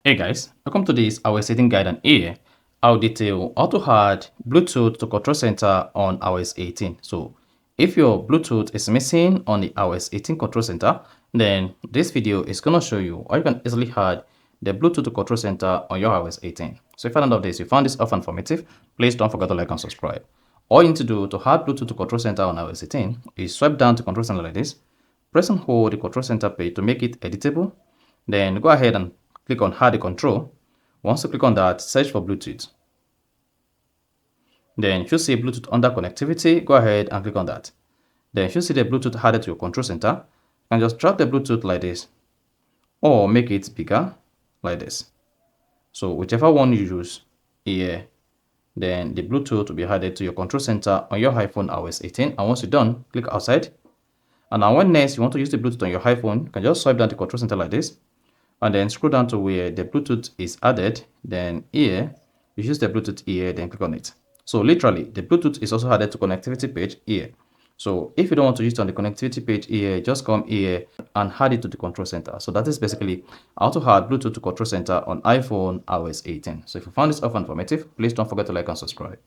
Hey guys, welcome to this iOS 18 guide, and here I'll detail how to add Bluetooth to control center on iOS 18. So if your Bluetooth is missing on the iOS 18 control center, then this video is going to show you how you can easily add the Bluetooth to control center on your iOS 18. So if you found this, you found this often informative, please don't forget to like and subscribe. All you need to do to add Bluetooth to control center on iOS 18 is swipe down to control center like this, press and hold the control center page to make it editable, then go ahead and click on Add the control. Once you click on that, search for Bluetooth. Then you should see Bluetooth under connectivity. Go ahead and click on that. Then you should see the Bluetooth added to your control center. And just drag the Bluetooth like this, or make it bigger like this. So whichever one you use here, then the Bluetooth will be added to your control center on your iPhone iOS 18. And once you're done, click outside. And now when next you want to use the Bluetooth on your iPhone, you can just swipe down the control center like this, and then scroll down to where the Bluetooth is added. Then here, you use the Bluetooth here, then click on it. So literally, the Bluetooth is also added to connectivity page here. So if you don't want to use it on the connectivity page here, just come here and add it to the control center. So that is basically how to add Bluetooth to control center on iPhone iOS 18. So if you found this often informative, please don't forget to like and subscribe.